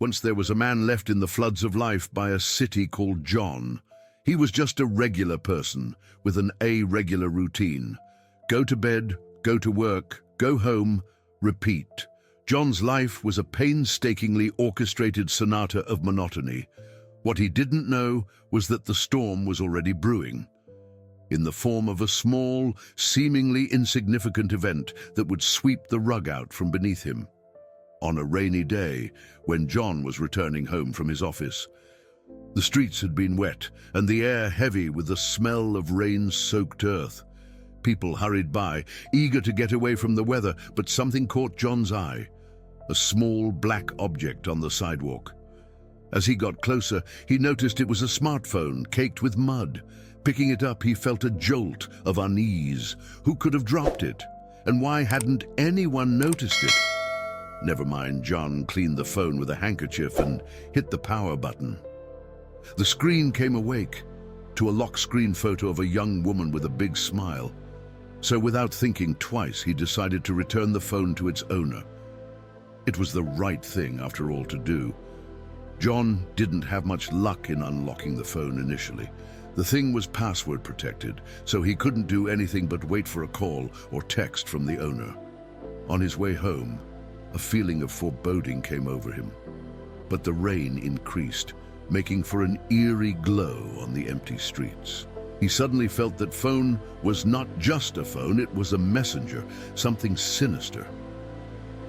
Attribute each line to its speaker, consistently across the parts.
Speaker 1: Once there was a man left in the floods of life by a city called John. He was just a regular person with an irregular routine. Go to bed, go to work, go home, repeat. John's life was a painstakingly orchestrated sonata of monotony. What he didn't know was that the storm was already brewing, in the form of a small, seemingly insignificant event that would sweep the rug out from beneath him. On a rainy day, when John was returning home from his office, the streets had been wet and the air heavy with the smell of rain-soaked earth. People hurried by, eager to get away from the weather, but something caught John's eye, a small black object on the sidewalk. As he got closer, he noticed it was a smartphone caked with mud. Picking it up, he felt a jolt of unease. Who could have dropped it? And why hadn't anyone noticed it? Never mind, John cleaned the phone with a handkerchief and hit the power button. The screen came awake to a lock screen photo of a young woman with a big smile. So without thinking twice, he decided to return the phone to its owner. It was the right thing, after all, to do. John didn't have much luck in unlocking the phone initially. The thing was password protected, so he couldn't do anything but wait for a call or text from the owner. On his way home, a feeling of foreboding came over him. But the rain increased, making for an eerie glow on the empty streets. He suddenly felt that phone was not just a phone, it was a messenger, something sinister.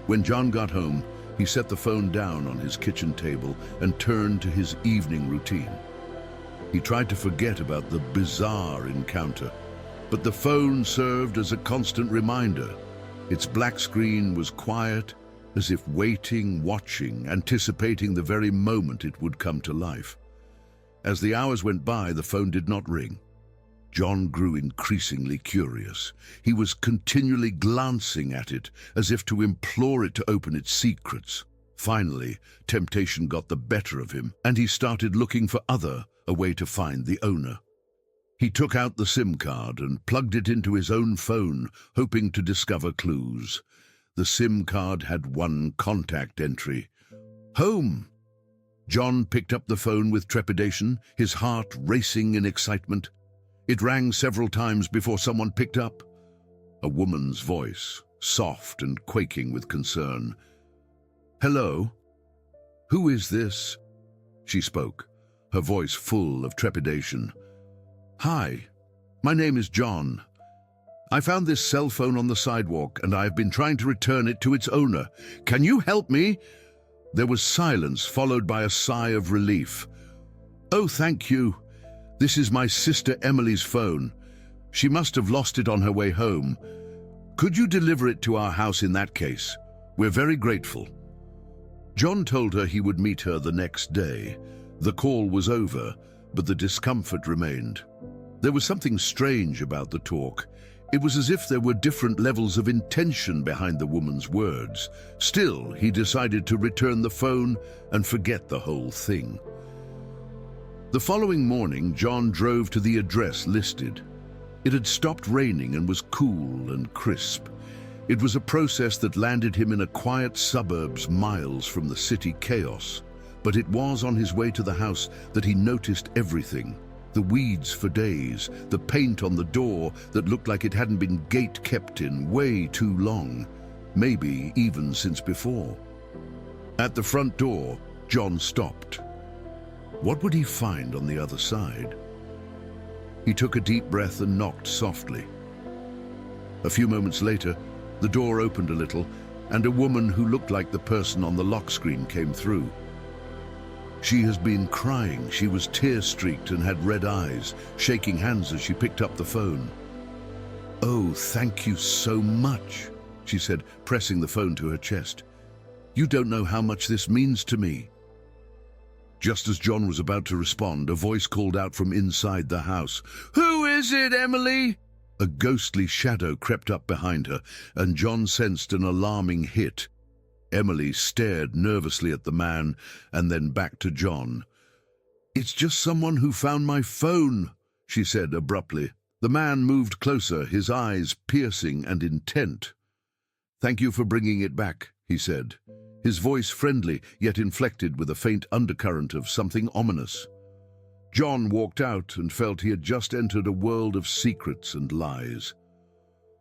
Speaker 1: When John got home, he set the phone down on his kitchen table and turned to his evening routine. He tried to forget about the bizarre encounter, but the phone served as a constant reminder. Its black screen was quiet, as if waiting, watching, anticipating the very moment it would come to life. As the hours went by, the phone did not ring. John grew increasingly curious. He was continually glancing at it, as if to implore it to open its secrets. Finally, temptation got the better of him, and he started looking for a way to find the owner. He took out the SIM card and plugged it into his own phone, hoping to discover clues. The SIM card had one contact entry: home. John picked up the phone with trepidation, his heart racing in excitement. It rang several times before someone picked up. A woman's voice, soft and quaking with concern. "Hello? Who is this?" She spoke, her voice full of trepidation. "Hi, my name is John. I found this cell phone on the sidewalk and I have been trying to return it to its owner. Can you help me?" There was silence, followed by a sigh of relief. "Oh, thank you. This is my sister Emily's phone. She must have lost it on her way home. Could you deliver it to our house in that case? We're very grateful." John told her he would meet her the next day. The call was over, but the discomfort remained. There was something strange about the talk. It was as if there were different levels of intention behind the woman's words. Still, he decided to return the phone and forget the whole thing. The following morning, John drove to the address listed. It had stopped raining and was cool and crisp. It was a process that landed him in a quiet suburbs miles from the city chaos. But it was on his way to the house that he noticed everything. The weeds for days, the paint on the door that looked like it hadn't been gate kept in way too long, maybe even since before. At the front door, John stopped. What would he find on the other side? He took a deep breath and knocked softly. A few moments later, the door opened a little, and a woman who looked like the person on the lock screen came through. She has been crying. She was tear-streaked and had red eyes, shaking hands as she picked up the phone. "Oh, thank you so much," she said, pressing the phone to her chest. "You don't know how much this means to me." Just as John was about to respond, a voice called out from inside the house. "Who is it, Emily?" A ghostly shadow crept up behind her, and John sensed an alarming hit. Emily stared nervously at the man and then back to John. "It's just someone who found my phone," she said abruptly. The man moved closer, his eyes piercing and intent. "Thank you for bringing it back," he said, his voice friendly, yet inflected with a faint undercurrent of something ominous. John walked out and felt he had just entered a world of secrets and lies.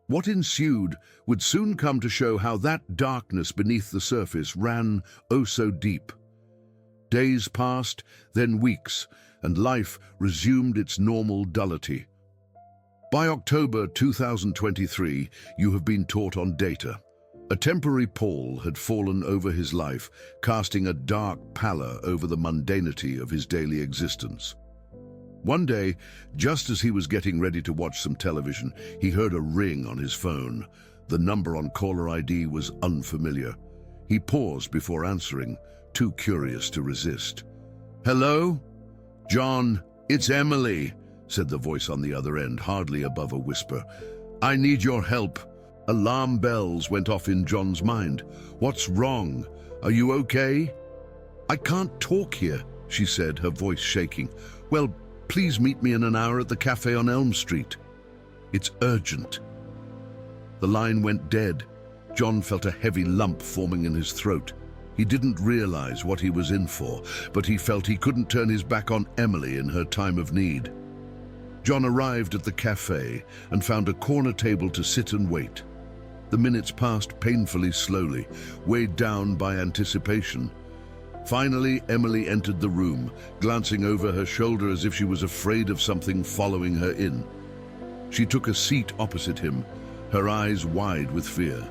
Speaker 1: What ensued would soon come to show how that darkness beneath the surface ran oh so deep. Days passed, then weeks, and life resumed its normal dullity. By October 2023, you have been taught on data. A temporary pall had fallen over his life, casting a dark pallor over the mundanity of his daily existence. One day, just as he was getting ready to watch some television, he heard a ring on his phone. The number on caller ID was unfamiliar. He paused before answering, too curious to resist. "Hello? John, it's Emily," said the voice on the other end, hardly above a whisper. "I need your help." Alarm bells went off in John's mind. "What's wrong? Are you okay?" "I can't talk here," she said, her voice shaking. "Well, please meet me in an hour at the cafe on Elm Street. It's urgent." The line went dead. John felt a heavy lump forming in his throat. He didn't realize what he was in for, but he felt he couldn't turn his back on Emily in her time of need. John arrived at the cafe and found a corner table to sit and wait. The minutes passed painfully slowly, weighed down by anticipation. Finally, Emily entered the room, glancing over her shoulder as if she was afraid of something following her in. She took a seat opposite him, her eyes wide with fear.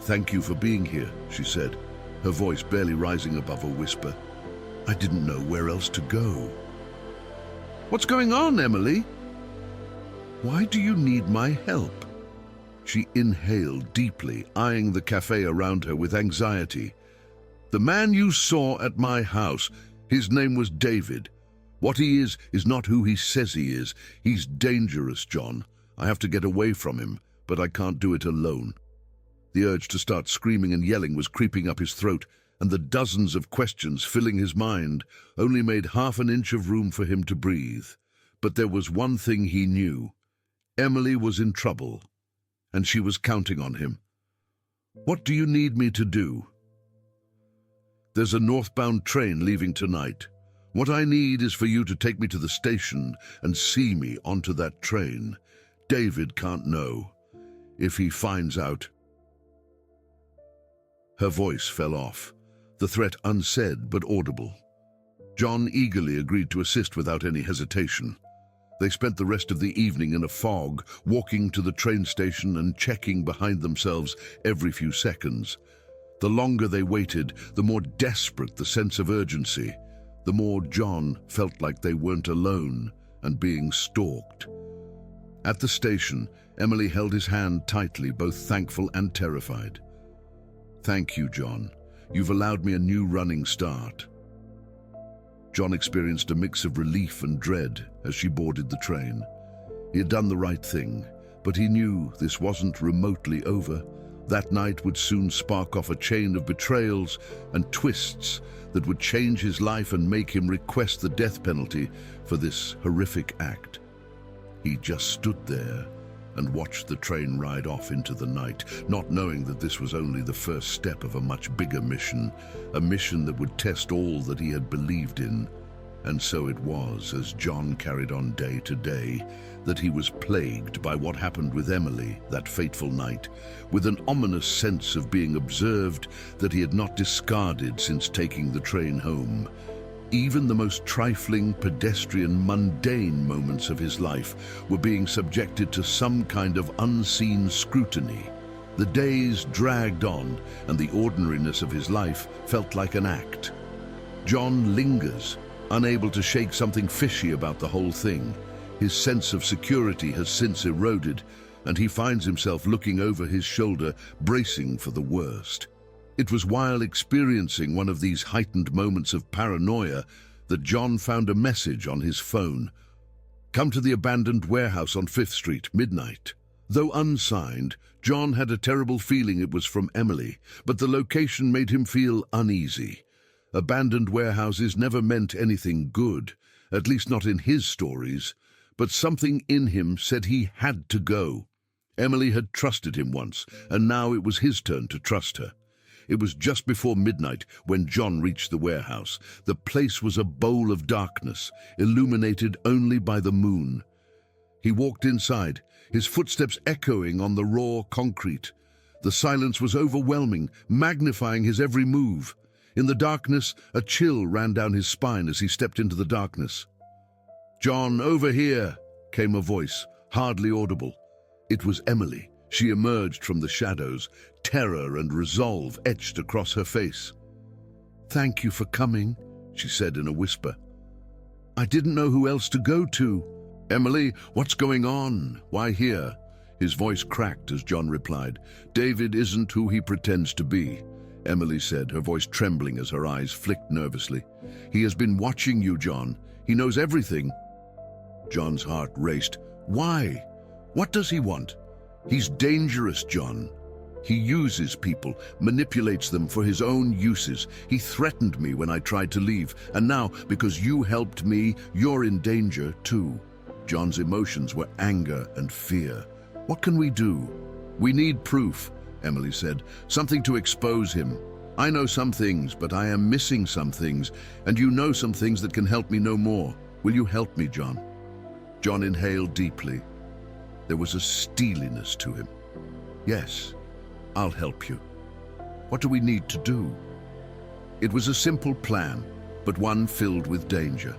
Speaker 1: "Thank you for being here," she said, her voice barely rising above a whisper. "I didn't know where else to go." "What's going on, Emily?" "Why do you need my help?" She inhaled deeply, eyeing the cafe around her with anxiety. "The man you saw at my house, his name was David. What he is not who he says he is. He's dangerous, John. I have to get away from him, but I can't do it alone." The urge to start screaming and yelling was creeping up his throat, and the dozens of questions filling his mind only made half an inch of room for him to breathe. But there was one thing he knew. Emily was in trouble, and she was counting on him. "What do you need me to do?" "There's a northbound train leaving tonight. What I need is for you to take me to the station and see me onto that train. David can't know. If he finds out..." Her voice fell off, the threat unsaid but audible. John eagerly agreed to assist without any hesitation. They spent the rest of the evening in a fog, walking to the train station and checking behind themselves every few seconds. The longer they waited, the more desperate the sense of urgency, the more John felt like they weren't alone and being stalked. At the station, Emily held his hand tightly, both thankful and terrified. "Thank you, John. You've allowed me a new running start." John experienced a mix of relief and dread as she boarded the train. He had done the right thing, but he knew this wasn't remotely over. That night would soon spark off a chain of betrayals and twists that would change his life and make him request the death penalty for this horrific act. He just stood there and watched the train ride off into the night, not knowing that this was only the first step of a much bigger mission, a mission that would test all that he had believed in. And so it was, as John carried on day to day, that he was plagued by what happened with Emily that fateful night, with an ominous sense of being observed that he had not discarded since taking the train home. Even the most trifling, pedestrian, mundane moments of his life were being subjected to some kind of unseen scrutiny. The days dragged on, and the ordinariness of his life felt like an act. John lingers, unable to shake something fishy about the whole thing. His sense of security has since eroded, and he finds himself looking over his shoulder, bracing for the worst. It was while experiencing one of these heightened moments of paranoia that John found a message on his phone. "Come to the abandoned warehouse on 5th Street, midnight." Though unsigned, John had a terrible feeling it was from Emily, but the location made him feel uneasy. Abandoned warehouses never meant anything good, at least not in his stories, but something in him said he had to go. Emily had trusted him once, and now it was his turn to trust her. It was just before midnight when John reached the warehouse. The place was a bowl of darkness, illuminated only by the moon. He walked inside, his footsteps echoing on the raw concrete. The silence was overwhelming, magnifying his every move. In the darkness, a chill ran down his spine as he stepped into the darkness. "John, over here," came a voice, hardly audible. It was Emily. She emerged from the shadows, terror and resolve etched across her face. "Thank you for coming," she said in a whisper. "I didn't know who else to go to." "Emily, what's going on? Why here?" His voice cracked as John replied. "David isn't who he pretends to be," Emily said, her voice trembling as her eyes flicked nervously. "He has been watching you, John. He knows everything." John's heart raced. "Why? What does he want?" "He's dangerous, John. He uses people, manipulates them for his own uses. He threatened me when I tried to leave, and now, because you helped me, you're in danger too." John's emotions were anger and fear. "What can we do?" "We need proof," Emily said. "Something to expose him. I know some things, but I am missing some things, and you know some things that can help me know more. Will you help me, John?" John inhaled deeply. There was a steeliness to him. "Yes, I'll help you. What do we need to do?" It was a simple plan, but one filled with danger.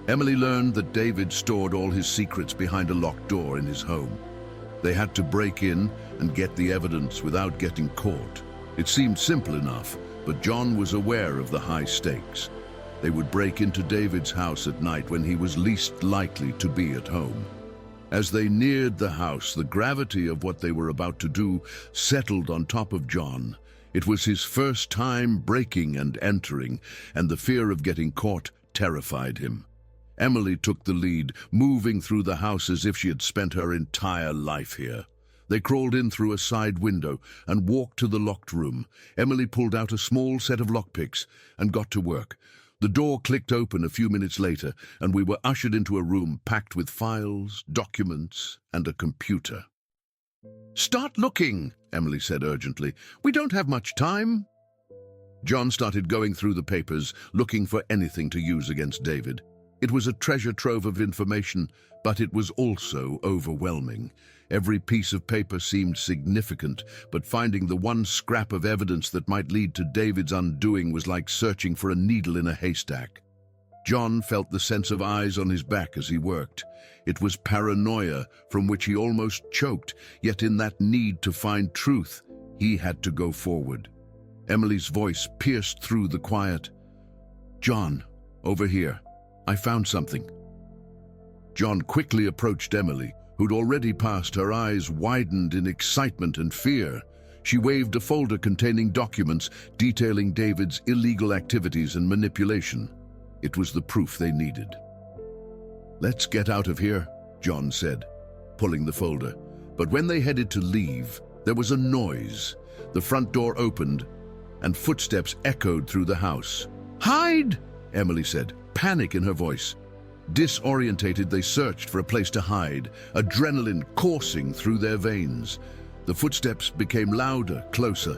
Speaker 1: Emily learned that David stored all his secrets behind a locked door in his home. They had to break in and get the evidence without getting caught. It seemed simple enough, but John was aware of the high stakes. They would break into David's house at night when he was least likely to be at home. As they neared the house, the gravity of what they were about to do settled on top of John. It was his first time breaking and entering, and the fear of getting caught terrified him. Emily took the lead, moving through the house as if she had spent her entire life here. They crawled in through a side window and walked to the locked room. Emily pulled out a small set of lockpicks and got to work. The door clicked open a few minutes later, and we were ushered into a room packed with files, documents, and a computer. "Start looking," Emily said urgently. "We don't have much time." John started going through the papers, looking for anything to use against David. It was a treasure trove of information, but it was also overwhelming. Every piece of paper seemed significant, but finding the one scrap of evidence that might lead to David's undoing was like searching for a needle in a haystack. John felt the sense of eyes on his back as he worked. It was paranoia from which he almost choked, yet in that need to find truth, he had to go forward. Emily's voice pierced through the quiet. "John, over here. I found something." John quickly approached Emily, who'd already passed. Her eyes widened in excitement and fear. She waved a folder containing documents detailing David's illegal activities and manipulation. It was the proof they needed. "Let's get out of here," John said, pulling the folder. But when they headed to leave, there was a noise. The front door opened, and footsteps echoed through the house. "Hide!" Emily said, panic in her voice. Disorientated, they searched for a place to hide, adrenaline coursing through their veins. The footsteps became louder, closer.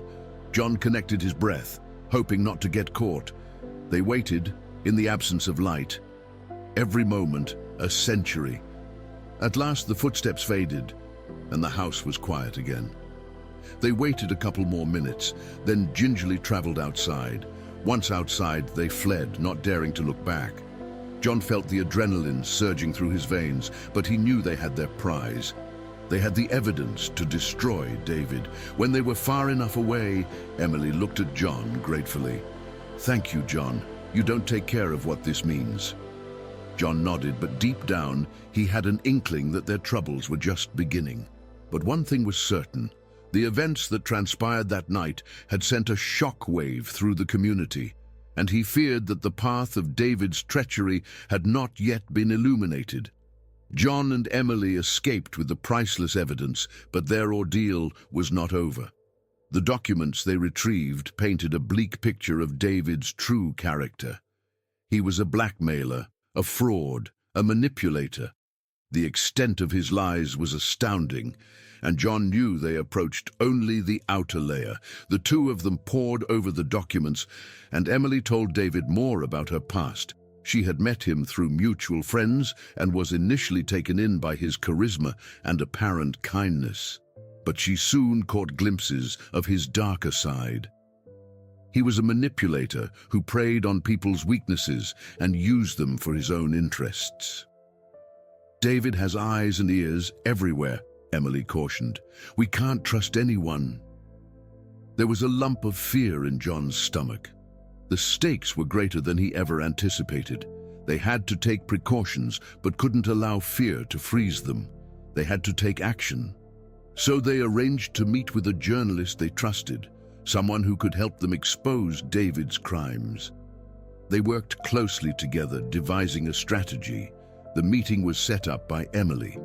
Speaker 1: John connected his breath, hoping not to get caught. They waited, in the absence of light. Every moment, a century. At last, the footsteps faded, and the house was quiet again. They waited a couple more minutes, then gingerly traveled outside. Once outside, they fled, not daring to look back. John felt the adrenaline surging through his veins, but he knew they had their prize. They had the evidence to destroy David. When they were far enough away, Emily looked at John gratefully. "Thank you, John. You don't take care of what this means." John nodded, but deep down, he had an inkling that their troubles were just beginning. But one thing was certain. The events that transpired that night had sent a shock wave through the community, and he feared that the path of David's treachery had not yet been illuminated. John and Emily escaped with the priceless evidence, but their ordeal was not over. The documents they retrieved painted a bleak picture of David's true character. He was a blackmailer, a fraud, a manipulator. The extent of his lies was astounding, and John knew they approached only the outer layer. The two of them pored over the documents, and Emily told David more about her past. She had met him through mutual friends and was initially taken in by his charisma and apparent kindness. But she soon caught glimpses of his darker side. He was a manipulator who preyed on people's weaknesses and used them for his own interests. "David has eyes and ears everywhere," Emily cautioned. "We can't trust anyone." There was a lump of fear in John's stomach. The stakes were greater than he ever anticipated. They had to take precautions, but couldn't allow fear to freeze them. They had to take action. So they arranged to meet with a journalist they trusted, someone who could help them expose David's crimes. They worked closely together, devising a strategy. The meeting was set up by Emily.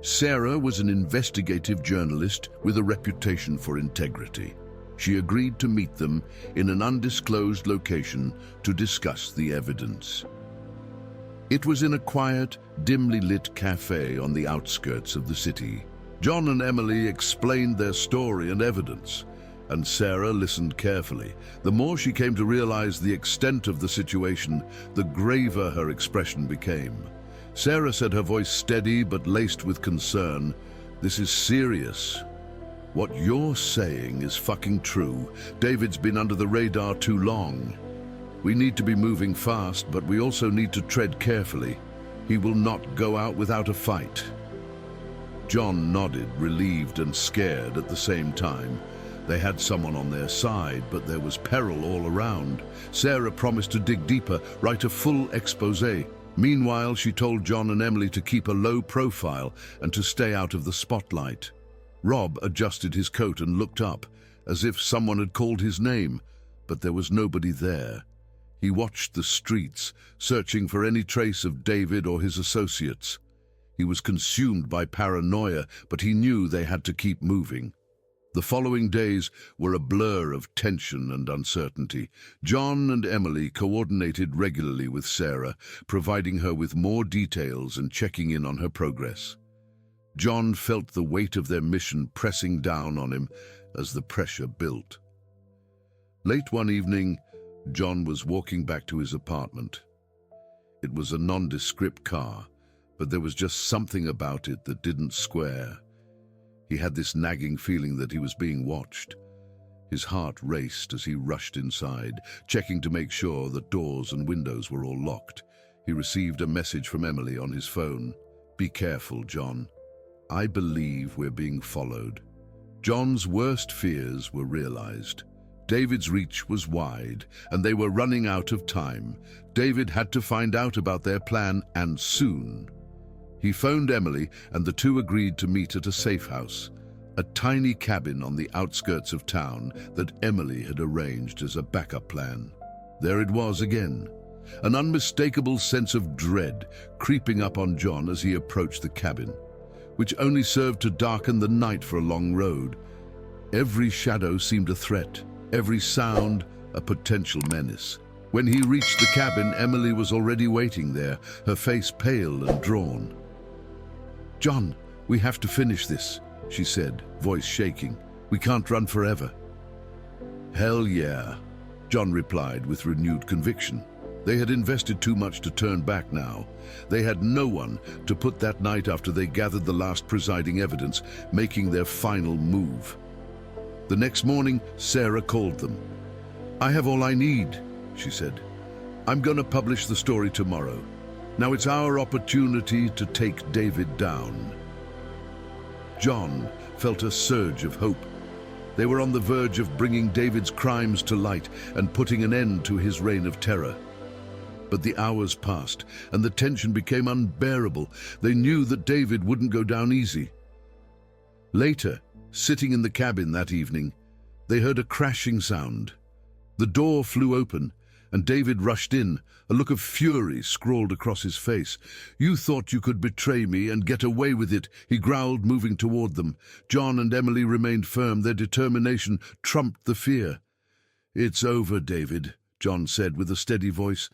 Speaker 1: Sarah was an investigative journalist with a reputation for integrity. She agreed to meet them in an undisclosed location to discuss the evidence. It was in a quiet, dimly lit cafe on the outskirts of the city. John and Emily explained their story and evidence, and Sarah listened carefully. The more she came to realize the extent of the situation, the graver her expression became. Sarah said, her voice steady but laced with concern, "This is serious. What you're saying is fucking true. David's been under the radar too long. We need to be moving fast, but we also need to tread carefully. He will not go out without a fight." John nodded, relieved and scared at the same time. They had someone on their side, but there was peril all around. Sarah promised to dig deeper, write a full exposé. Meanwhile, she told John and Emily to keep a low profile and to stay out of the spotlight. Rob adjusted his coat and looked up, as if someone had called his name, but there was nobody there. He watched the streets, searching for any trace of David or his associates. He was consumed by paranoia, but he knew they had to keep moving. The following days were a blur of tension and uncertainty. John and Emily coordinated regularly with Sarah, providing her with more details and checking in on her progress. John felt the weight of their mission pressing down on him as the pressure built. Late one evening, John was walking back to his apartment. It was a nondescript car, but there was just something about it that didn't square. He had this nagging feeling that he was being watched. His heart raced as he rushed inside, checking to make sure that doors and windows were all locked. He received a message from Emily on his phone. "Be careful, John. I believe we're being followed." John's worst fears were realized. David's reach was wide, and they were running out of time. David had to find out about their plan, and soon. He phoned Emily, and the two agreed to meet at a safe house, a tiny cabin on the outskirts of town that Emily had arranged as a backup plan. There it was again, an unmistakable sense of dread creeping up on John as he approached the cabin, which only served to darken the night for a long road. Every shadow seemed a threat, every sound a potential menace. When he reached the cabin, Emily was already waiting there, her face pale and drawn. "John, we have to finish this," she said, voice shaking. "We can't run forever." "Hell yeah," John replied with renewed conviction. They had invested too much to turn back now. They had no one to put that night after they gathered the last presiding evidence, making their final move. The next morning, Sarah called them. "I have all I need," she said. "I'm going to publish the story tomorrow. Now it's our opportunity to take David down." John felt a surge of hope. They were on the verge of bringing David's crimes to light and putting an end to his reign of terror. But the hours passed, and the tension became unbearable. They knew that David wouldn't go down easy. Later, sitting in the cabin that evening, they heard a crashing sound. The door flew open, and David rushed in, a look of fury scrawled across his face. "You thought you could betray me and get away with it," he growled, moving toward them. John and Emily remained firm. Their determination trumped the fear. "It's over, David," John said with a steady voice.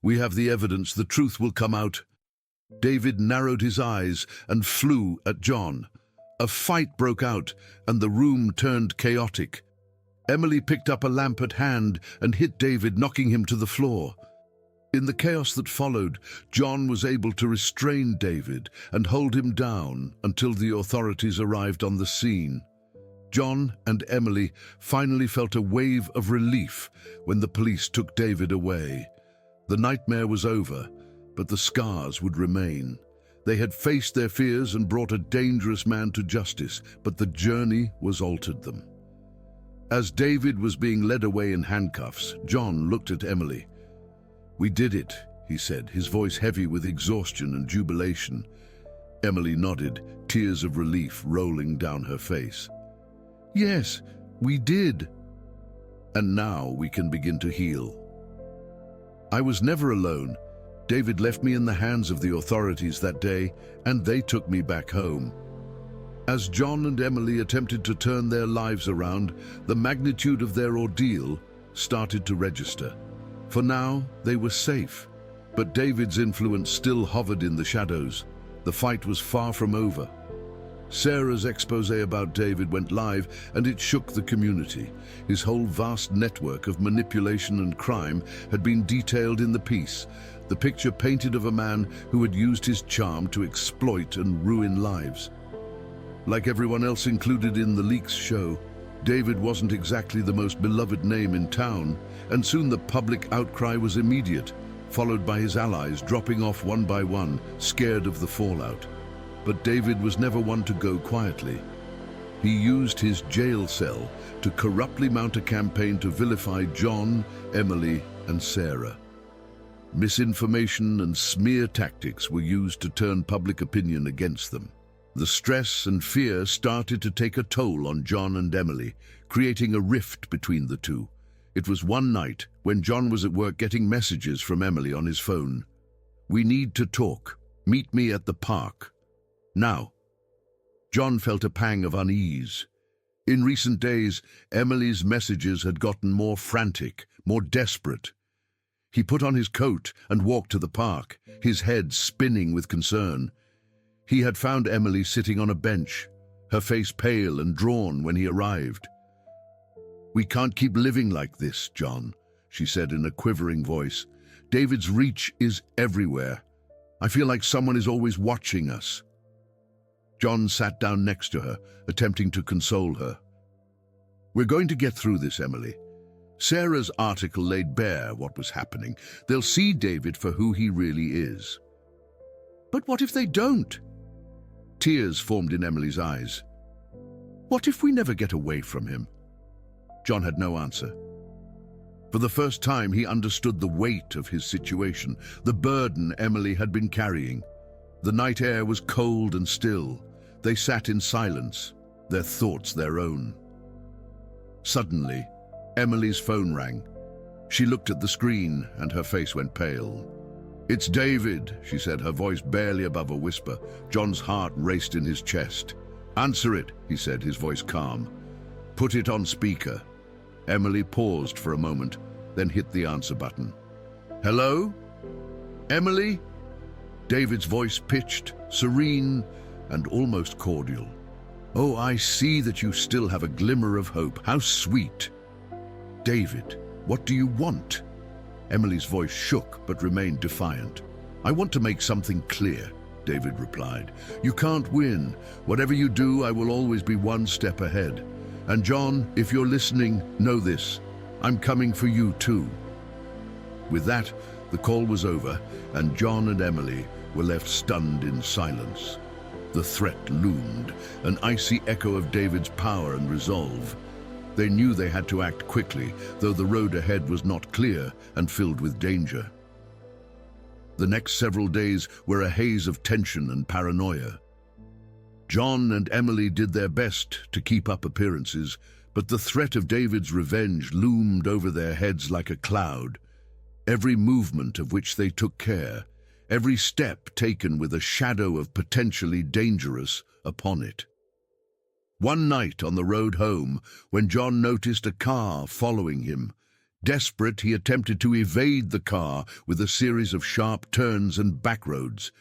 Speaker 1: "We have the evidence. The truth will come out." David narrowed his eyes and flew at John. A fight broke out, and the room turned chaotic. Emily picked up a lamp at hand and hit David, knocking him to the floor. In the chaos that followed, John was able to restrain David and hold him down until the authorities arrived on the scene. John and Emily finally felt a wave of relief when the police took David away. The nightmare was over, but the scars would remain. They had faced their fears and brought a dangerous man to justice, but the journey was altered them. As David was being led away in handcuffs, John looked at Emily. "We did it," he said, his voice heavy with exhaustion and jubilation. Emily nodded, tears of relief rolling down her face. "Yes, we did. And now we can begin to heal." I was never alone. David left me in the hands of the authorities that day, and they took me back home. As John and Emily attempted to turn their lives around, the magnitude of their ordeal started to register. For now, they were safe, but David's influence still hovered in the shadows. The fight was far from over. Sarah's expose about David went live, and it shook the community. His whole vast network of manipulation and crime had been detailed in the piece, the picture painted of a man who had used his charm to exploit and ruin lives. Like everyone else included in the leaks show, David wasn't exactly the most beloved name in town, and soon the public outcry was immediate, followed by his allies dropping off one by one, scared of the fallout. But David was never one to go quietly. He used his jail cell to corruptly mount a campaign to vilify John, Emily, and Sarah. Misinformation and smear tactics were used to turn public opinion against them. The stress and fear started to take a toll on John and Emily, creating a rift between the two. It was one night when John was at work getting messages from Emily on his phone. "We need to talk. Meet me at the park. Now." John felt a pang of unease. In recent days, Emily's messages had gotten more frantic, more desperate. He put on his coat and walked to the park, his head spinning with concern. He had found Emily sitting on a bench, her face pale and drawn when he arrived. "We can't keep living like this, John," she said in a quivering voice. "David's reach is everywhere. I feel like someone is always watching us." John sat down next to her, attempting to console her. "We're going to get through this, Emily. Sarah's article laid bare what was happening. They'll see David for who he really is." "But what if they don't?" Tears formed in Emily's eyes. "What if we never get away from him?" John had no answer. For the first time, he understood the weight of his situation, the burden Emily had been carrying. The night air was cold and still. They sat in silence, their thoughts their own. Suddenly, Emily's phone rang. She looked at the screen, and her face went pale. "It's David," she said, her voice barely above a whisper. John's heart raced in his chest. "Answer it," he said, his voice calm. "Put it on speaker." Emily paused for a moment, then hit the answer button. "Hello? Emily?" David's voice pitched, serene, and almost cordial. "Oh, I see that you still have a glimmer of hope. How sweet." "David, what do you want?" Emily's voice shook but remained defiant. "I want to make something clear," David replied. "You can't win. Whatever you do, I will always be one step ahead. And John, if you're listening, know this. I'm coming for you too." With that, the call was over, and John and Emily were left stunned in silence. The threat loomed, an icy echo of David's power and resolve. They knew they had to act quickly, though the road ahead was not clear and filled with danger. The next several days were a haze of tension and paranoia. John and Emily did their best to keep up appearances, but the threat of David's revenge loomed over their heads like a cloud, every movement of which they took care, every step taken with a shadow of potentially dangerous upon it. One night on the road home, when John noticed a car following him, desperate, he attempted to evade the car with a series of sharp turns and backroads.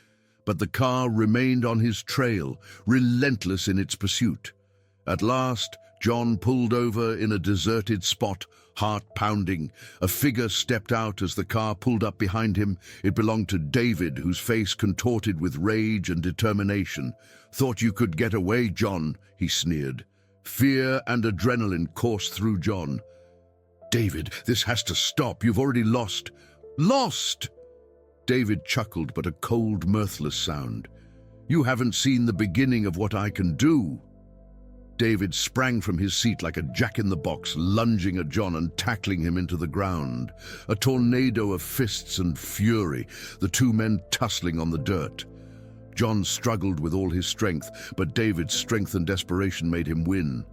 Speaker 1: But the car remained on his trail, relentless in its pursuit. At last, John pulled over in a deserted spot, heart pounding. A figure stepped out as the car pulled up behind him. It belonged to David, whose face contorted with rage and determination. "Thought you could get away, John," he sneered. Fear and adrenaline coursed through John. "David, this has to stop. You've already lost." "Lost?" David chuckled, but a cold, mirthless sound. "You haven't seen the beginning of what I can do." David sprang from his seat like a jack-in-the-box, lunging at John and tackling him into the ground. A tornado of fists and fury, the two men tussling on the dirt. John struggled with all his strength, but David's strength and desperation made him win.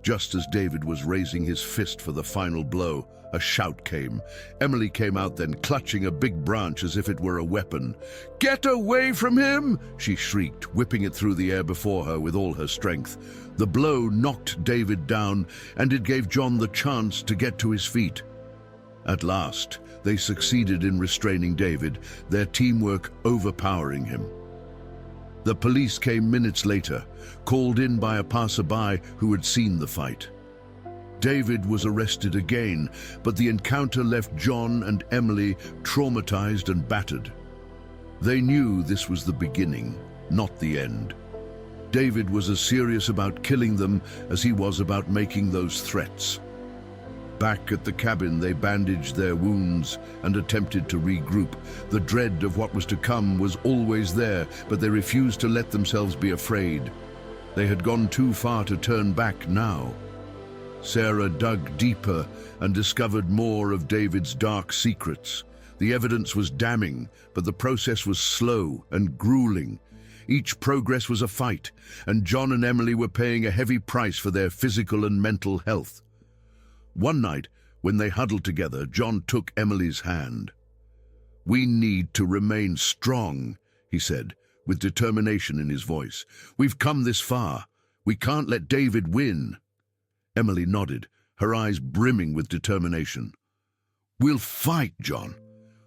Speaker 1: Just as David was raising his fist for the final blow, a shout came. Emily came out then, clutching a big branch as if it were a weapon. "Get away from him!" she shrieked, whipping it through the air before her with all her strength. The blow knocked David down, and it gave John the chance to get to his feet. At last, they succeeded in restraining David, their teamwork overpowering him. The police came minutes later, called in by a passerby who had seen the fight. David was arrested again, but the encounter left John and Emily traumatized and battered. They knew this was the beginning, not the end. David was as serious about killing them as he was about making those threats. Back at the cabin, they bandaged their wounds and attempted to regroup. The dread of what was to come was always there, but they refused to let themselves be afraid. They had gone too far to turn back now. Sarah dug deeper and discovered more of David's dark secrets. The evidence was damning, but the process was slow and grueling. Each progress was a fight, and John and Emily were paying a heavy price for their physical and mental health. One night, when they huddled together, John took Emily's hand. "We need to remain strong," he said, with determination in his voice. "We've come this far. We can't let David win." Emily nodded, her eyes brimming with determination. "We'll fight, John.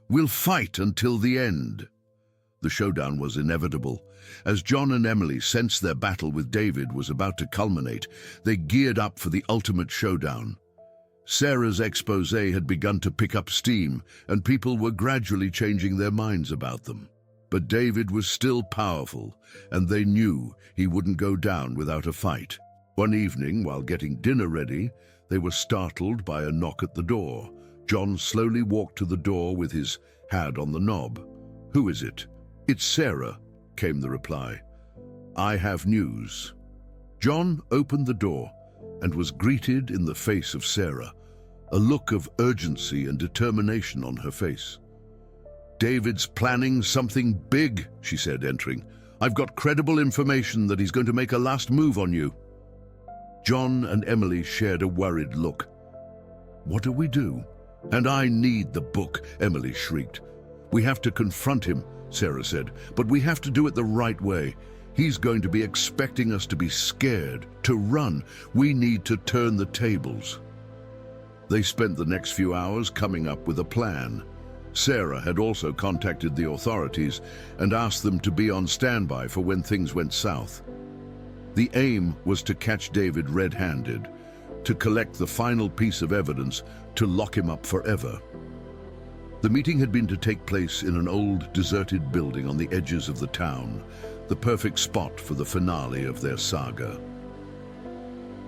Speaker 1: We'll fight until the end." The showdown was inevitable. As John and Emily sensed their battle with David was about to culminate, they geared up for the ultimate showdown. Sarah's expose had begun to pick up steam, and people were gradually changing their minds about them. But David was still powerful, and they knew he wouldn't go down without a fight. One evening, while getting dinner ready, they were startled by a knock at the door. John slowly walked to the door with his hand on the knob. "Who is it?" "It's Sarah," came the reply. "I have news." John opened the door and was greeted in the face of Sarah, a look of urgency and determination on her face. "David's planning something big," she said, entering. "I've got credible information that he's going to make a last move on you." John and Emily shared a worried look. "What do we do?" "And I need the book," Emily shrieked. "We have to confront him," Sarah said, "but we have to do it the right way. He's going to be expecting us to be scared, to run. We need to turn the tables." They spent the next few hours coming up with a plan. Sarah had also contacted the authorities and asked them to be on standby for when things went south. The aim was to catch David red-handed, to collect the final piece of evidence, to lock him up forever. The meeting had been to take place in an old, deserted building on the edges of the town, the perfect spot for the finale of their saga.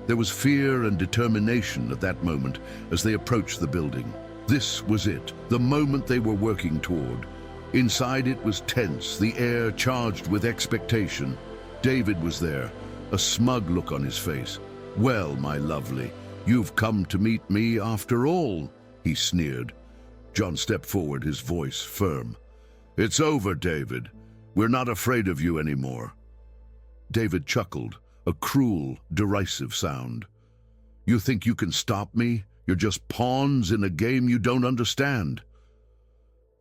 Speaker 1: There was fear and determination at that moment as they approached the building. This was it, the moment they were working toward. Inside it was tense, the air charged with expectation. David was there, a smug look on his face. "Well, my lovely, you've come to meet me after all," he sneered. John stepped forward, his voice firm. "It's over, David. We're not afraid of you anymore." David chuckled, a cruel, derisive sound. "You think you can stop me? You're just pawns in a game you don't understand."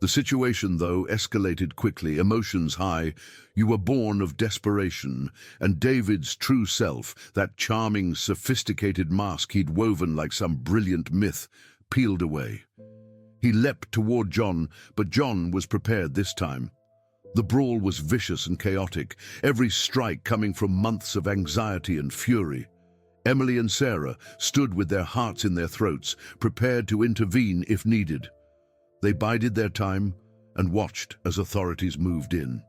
Speaker 1: The situation, though, escalated quickly, emotions high. You were born of desperation, and David's true self, that charming, sophisticated mask he'd woven like some brilliant myth, peeled away. He leapt toward John, but John was prepared this time. The brawl was vicious and chaotic, every strike coming from months of anxiety and fury. Emily and Sarah stood with their hearts in their throats, prepared to intervene if needed. They bided their time and watched as authorities moved in.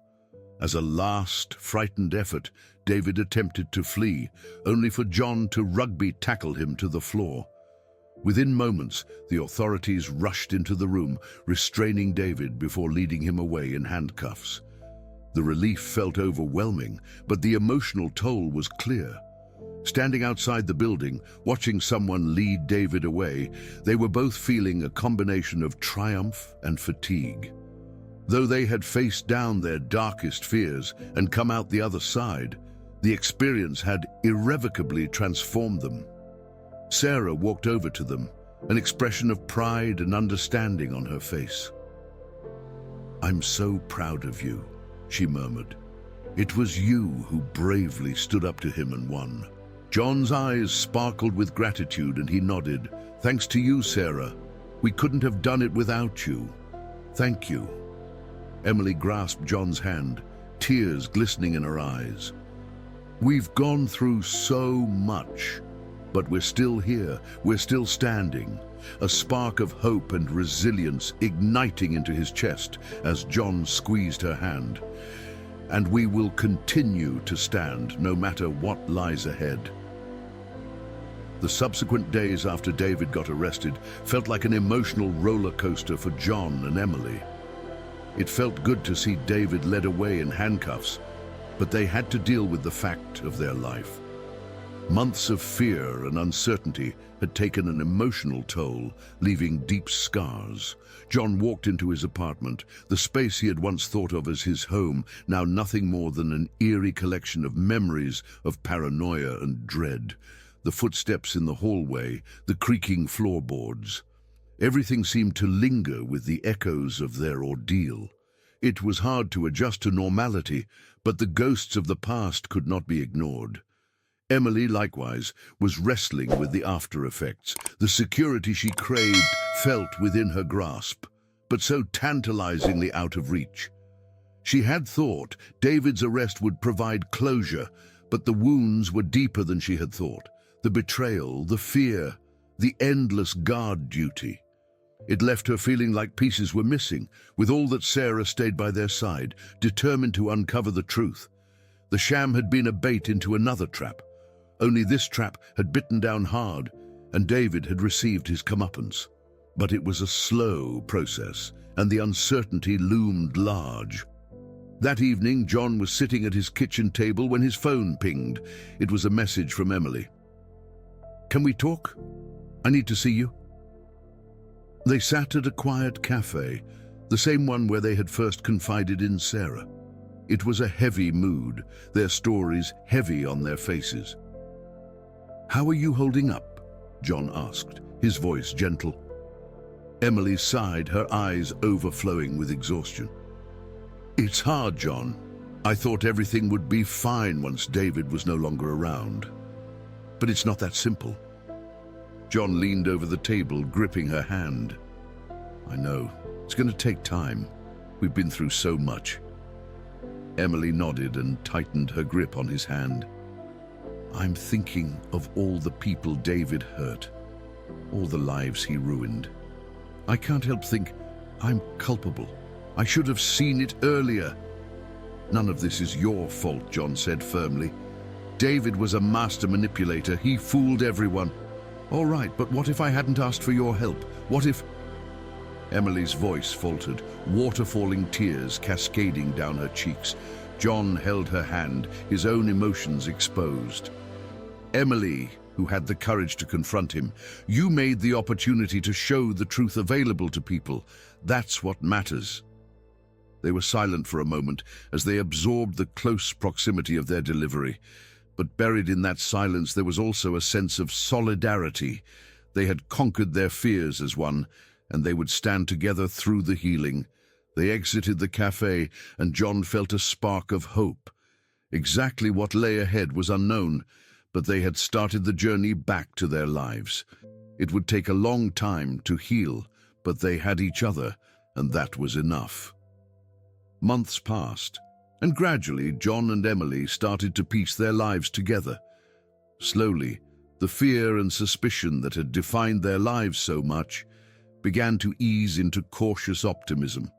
Speaker 1: As a last, frightened effort, David attempted to flee, only for John to rugby tackle him to the floor. Within moments, the authorities rushed into the room, restraining David before leading him away in handcuffs. The relief felt overwhelming, but the emotional toll was clear. Standing outside the building, watching someone lead David away, they were both feeling a combination of triumph and fatigue. Though they had faced down their darkest fears and come out the other side, the experience had irrevocably transformed them. Sarah walked over to them, an expression of pride and understanding on her face. "I'm so proud of you," she murmured. "It was you who bravely stood up to him and won." John's eyes sparkled with gratitude and he nodded. "Thanks to you, Sarah. We couldn't have done it without you. Thank you." Emily grasped John's hand, tears glistening in her eyes. "We've gone through so much, but we're still here, we're still standing." A spark of hope and resilience igniting into his chest as John squeezed her hand. "And we will continue to stand no matter what lies ahead." The subsequent days after David got arrested felt like an emotional roller coaster for John and Emily. It felt good to see David led away in handcuffs, but they had to deal with the fact of their life. Months of fear and uncertainty had taken an emotional toll, leaving deep scars. John walked into his apartment, the space he had once thought of as his home, now nothing more than an eerie collection of memories of paranoia and dread. The footsteps in the hallway, the creaking floorboards. Everything seemed to linger with the echoes of their ordeal. It was hard to adjust to normality, but the ghosts of the past could not be ignored. Emily, likewise, was wrestling with the after effects. The security she craved felt within her grasp, but so tantalizingly out of reach. She had thought David's arrest would provide closure, but the wounds were deeper than she had thought. The betrayal, the fear, the endless guard duty. It left her feeling like pieces were missing, with all that Sarah stayed by their side, determined to uncover the truth. The sham had been a bait into another trap. Only this trap had bitten down hard, and David had received his comeuppance. But it was a slow process, and the uncertainty loomed large. That evening, John was sitting at his kitchen table when his phone pinged. It was a message from Emily. "Can we talk? I need to see you." They sat at a quiet cafe, the same one where they had first confided in Sarah. It was a heavy mood, their stories heavy on their faces. "How are you holding up?" John asked, his voice gentle. Emily sighed, her eyes overflowing with exhaustion. "It's hard, John. I thought everything would be fine once David was no longer around. But it's not that simple." John leaned over the table, gripping her hand. "I know. It's going to take time. We've been through so much." Emily nodded and tightened her grip on his hand. "I'm thinking of all the people David hurt, all the lives he ruined. I can't help think I'm culpable. I should have seen it earlier." "None of this is your fault," John said firmly. "David was a master manipulator. He fooled everyone." "All right, but what if I hadn't asked for your help? What if—" Emily's voice faltered, water-falling tears cascading down her cheeks. John held her hand, his own emotions exposed. "Emily," who had the courage to confront him, "you made the opportunity to show the truth available to people. That's what matters." They were silent for a moment as they absorbed the close proximity of their delivery. But buried in that silence there was also a sense of solidarity. They had conquered their fears as one, and they would stand together through the healing. They exited the cafe, and John felt a spark of hope. Exactly what lay ahead was unknown, but they had started the journey back to their lives. It would take a long time to heal, but they had each other, and that was enough. Months passed, and gradually John and Emily started to piece their lives together. Slowly, the fear and suspicion that had defined their lives so much began to ease into cautious optimism.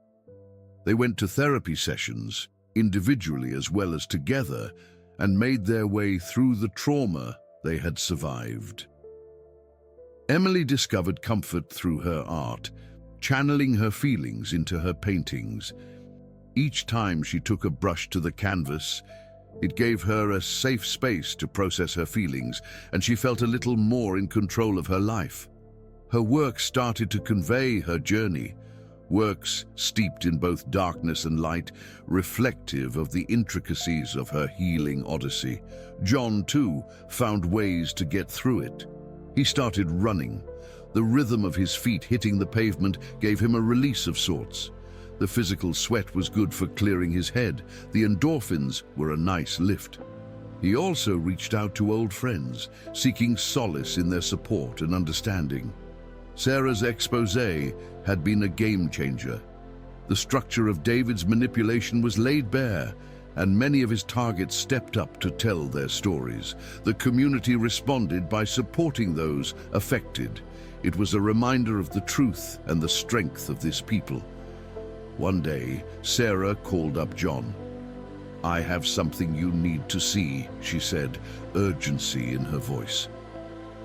Speaker 1: They went to therapy sessions, individually as well as together, and made their way through the trauma they had survived. Emily discovered comfort through her art, channeling her feelings into her paintings. Each time she took a brush to the canvas, it gave her a safe space to process her feelings, and she felt a little more in control of her life. Her work started to convey her journey, works steeped in both darkness and light, reflective of the intricacies of her healing odyssey. John, too, found ways to get through it. He started running. The rhythm of his feet hitting the pavement gave him a release of sorts. The physical sweat was good for clearing his head. The endorphins were a nice lift. He also reached out to old friends, seeking solace in their support and understanding. Sarah's exposé had been a game changer. The structure of David's manipulation was laid bare, and many of his targets stepped up to tell their stories. The community responded by supporting those affected. It was a reminder of the truth and the strength of this people. One day, Sarah called up John. "I have something you need to see," she said, urgency in her voice.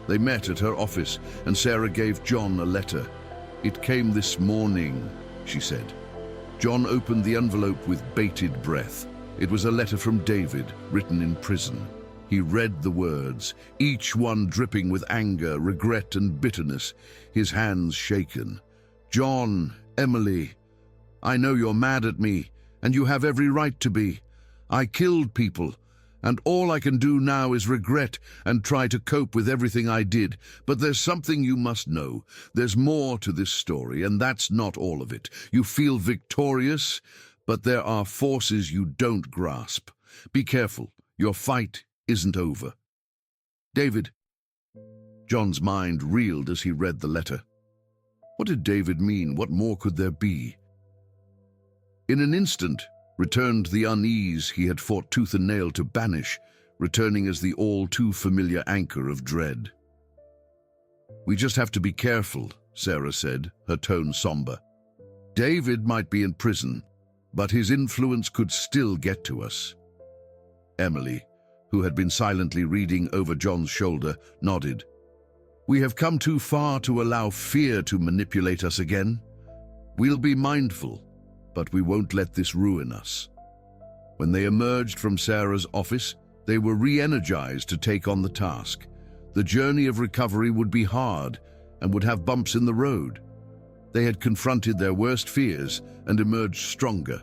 Speaker 1: They met at her office, and Sarah gave John a letter. "It came this morning," she said. John opened the envelope with bated breath. It was a letter from David, written in prison. He read the words, each one dripping with anger, regret, and bitterness, his hands shaken. "John, Emily, I know you're mad at me, and you have every right to be. I killed people, and all I can do now is regret and try to cope with everything I did. But there's something you must know. There's more to this story, and that's not all of it. You feel victorious, but there are forces you don't grasp. Be careful. Your fight isn't over." "David." John's mind reeled as he read the letter. What did David mean? What more could there be? In an instant, returned the unease he had fought tooth and nail to banish, returning as the all-too-familiar anchor of dread. "We just have to be careful," Sarah said, her tone somber. "David might be in prison, but his influence could still get to us." Emily, who had been silently reading over John's shoulder, nodded. "We have come too far to allow fear to manipulate us again. We'll be mindful, but we won't let this ruin us." When they emerged from Sarah's office, they were re-energized to take on the task. The journey of recovery would be hard and would have bumps in the road. They had confronted their worst fears and emerged stronger.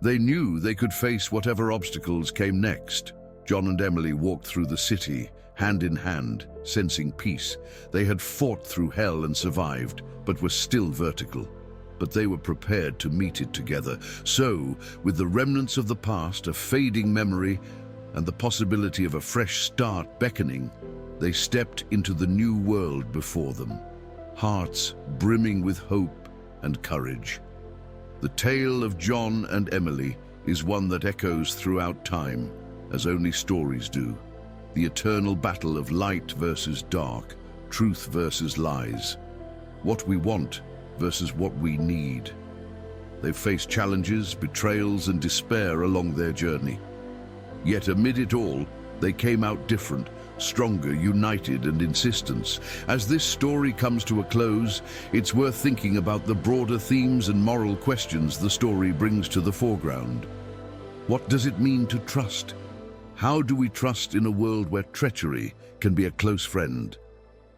Speaker 1: They knew they could face whatever obstacles came next. John and Emily walked through the city, hand in hand, sensing peace. They had fought through hell and survived, but were still vertical. But they were prepared to meet it together. So, with the remnants of the past, a fading memory, and the possibility of a fresh start beckoning, they stepped into the new world before them, hearts brimming with hope and courage. The tale of John and Emily is one that echoes throughout time, as only stories do. The eternal battle of light versus dark, truth versus lies. What we want versus what we need. They've faced challenges, betrayals, and despair along their journey. Yet amid it all, they came out different, stronger, united, and insistence. As this story comes to a close, it's worth thinking about the broader themes and moral questions the story brings to the foreground. What does it mean to trust? How do we trust in a world where treachery can be a close friend?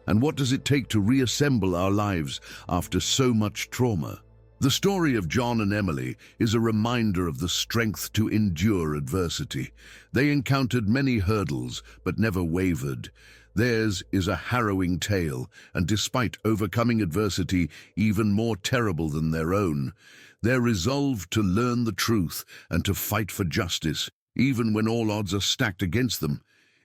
Speaker 1: And what does it take to reassemble our lives after so much trauma? The story of John and Emily is a reminder of the strength to endure adversity. They encountered many hurdles, but never wavered. Theirs is a harrowing tale, and despite overcoming adversity even more terrible than their own, they're resolved to learn the truth and to fight for justice, even when all odds are stacked against them,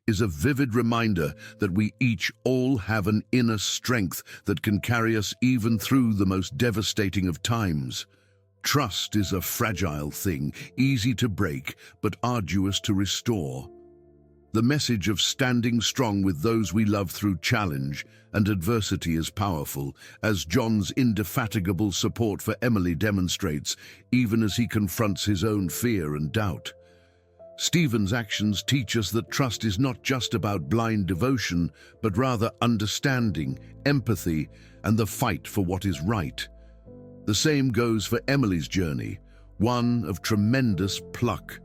Speaker 1: is a vivid reminder that we each all have an inner strength that can carry us even through the most devastating of times. Trust is a fragile thing, easy to break, but arduous to restore. The message of standing strong with those we love through challenge and adversity is powerful, as John's indefatigable support for Emily demonstrates, even as he confronts his own fear and doubt. Stephen's actions teach us that trust is not just about blind devotion, but rather understanding, empathy, and the fight for what is right. The same goes for Emily's journey, one of tremendous pluck.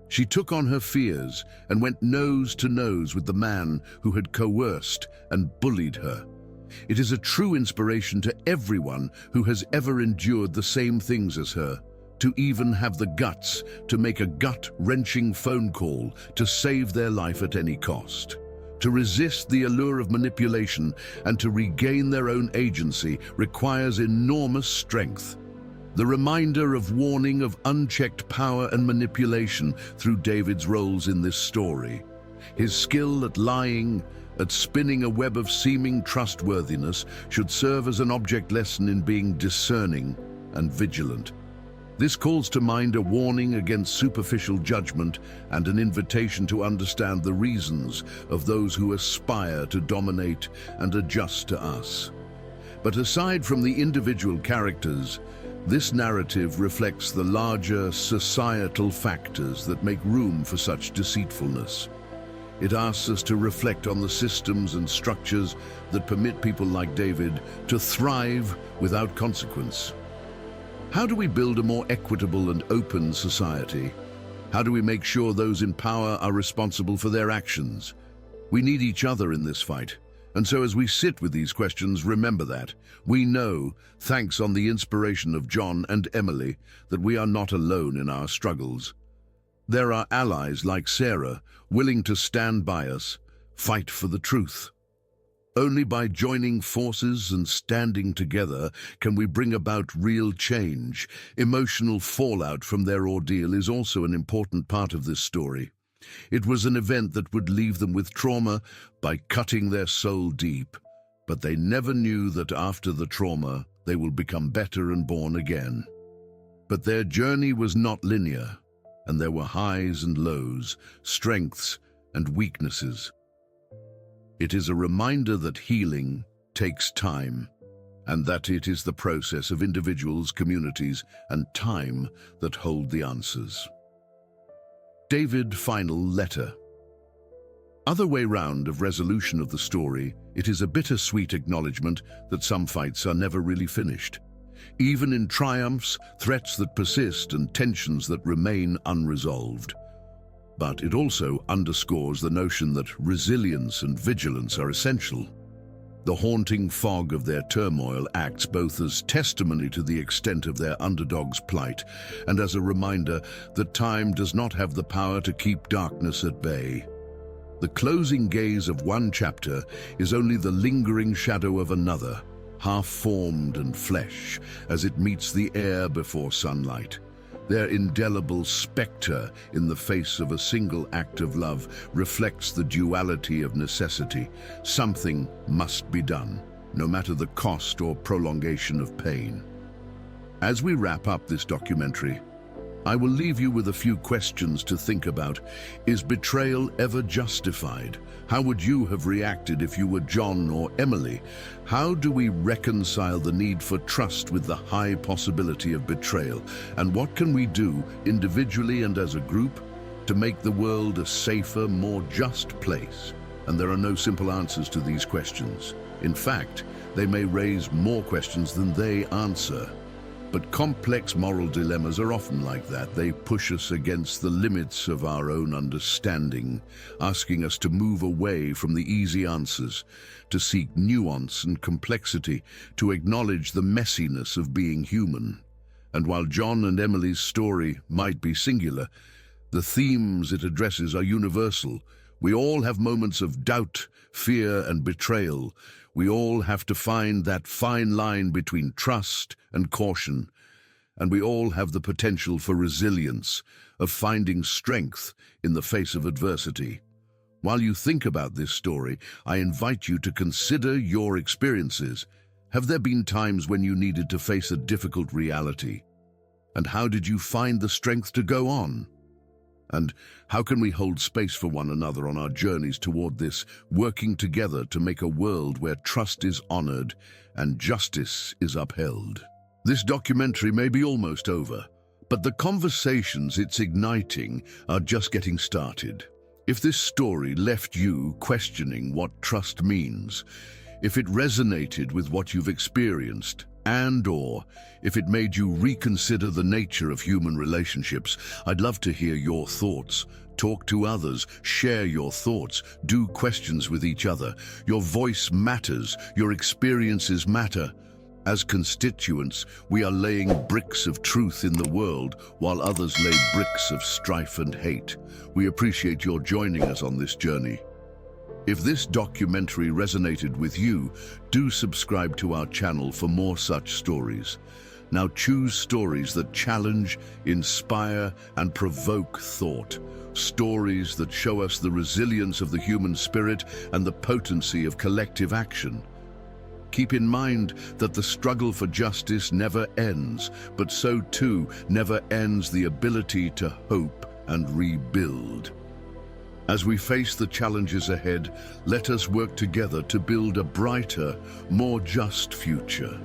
Speaker 1: She took on her fears and went nose to nose with the man who had coerced and bullied her. It is a true inspiration to everyone who has ever endured the same things as her, to even have the guts to make a gut-wrenching phone call to save their life at any cost. To resist the allure of manipulation and to regain their own agency requires enormous strength. The reminder of warning of unchecked power and manipulation through David's roles in this story. His skill at lying, at spinning a web of seeming trustworthiness, should serve as an object lesson in being discerning and vigilant. This calls to mind a warning against superficial judgment and an invitation to understand the reasons of those who aspire to dominate and adjust to us. But aside from the individual characters, this narrative reflects the larger societal factors that make room for such deceitfulness. It asks us to reflect on the systems and structures that permit people like David to thrive without consequence. How do we build a more equitable and open society? How do we make sure those in power are responsible for their actions? We need each other in this fight. And so as we sit with these questions, remember that we know, thanks on the inspiration of John and Emily, that we are not alone in our struggles. There are allies like Sarah, willing to stand by us, fight for the truth. Only by joining forces and standing together can we bring about real change. Emotional fallout from their ordeal is also an important part of this story. It was an event that would leave them with trauma by cutting their soul deep, but they never knew that after the trauma, they will become better and born again. But their journey was not linear, and there were highs and lows, strengths and weaknesses. It is a reminder that healing takes time, and that it is the process of individuals, communities, and time that hold the answers. David, final letter. Other way round of resolution of the story, it is a bittersweet acknowledgement that some fights are never really finished. Even in triumphs, threats that persist and tensions that remain unresolved. But it also underscores the notion that resilience and vigilance are essential. The haunting fog of their turmoil acts both as testimony to the extent of their underdog's plight and as a reminder that time does not have the power to keep darkness at bay. The closing gaze of one chapter is only the lingering shadow of another, half-formed and flesh, as it meets the air before sunlight. Their indelible spectre in the face of a single act of love reflects the duality of necessity. Something must be done, no matter the cost or prolongation of pain. As we wrap up this documentary, I will leave you with a few questions to think about. Is betrayal ever justified? How would you have reacted if you were John or Emily? How do we reconcile the need for trust with the high possibility of betrayal? And what can we do, individually and as a group, to make the world a safer, more just place? And there are no simple answers to these questions. In fact, they may raise more questions than they answer. But complex moral dilemmas are often like that. They push us against the limits of our own understanding, asking us to move away from the easy answers, to seek nuance and complexity, to acknowledge the messiness of being human. And while John and Emily's story might be singular, the themes it addresses are universal. We all have moments of doubt, fear, and betrayal. We all have to find that fine line between trust and caution. And we all have the potential for resilience, of finding strength in the face of adversity. While you think about this story, I invite you to consider your experiences. Have there been times when you needed to face a difficult reality? And how did you find the strength to go on? And how can we hold space for one another on our journeys toward this, working together to make a world where trust is honored and justice is upheld? This documentary may be almost over, but the conversations it's igniting are just getting started. If this story left you questioning what trust means, if it resonated with what you've experienced, and/or if it made you reconsider the nature of human relationships, I'd love to hear your thoughts. Talk to others, share your thoughts, do questions with each other. Your voice matters, your experiences matter. As constituents, we are laying bricks of truth in the world while others lay bricks of strife and hate. We appreciate your joining us on this journey. If this documentary resonated with you, do subscribe to our channel for more such stories. Now choose stories that challenge, inspire, and provoke thought. Stories that show us the resilience of the human spirit and the potency of collective action. Keep in mind that the struggle for justice never ends, but so too never ends the ability to hope and rebuild. As we face the challenges ahead, let us work together to build a brighter, more just future.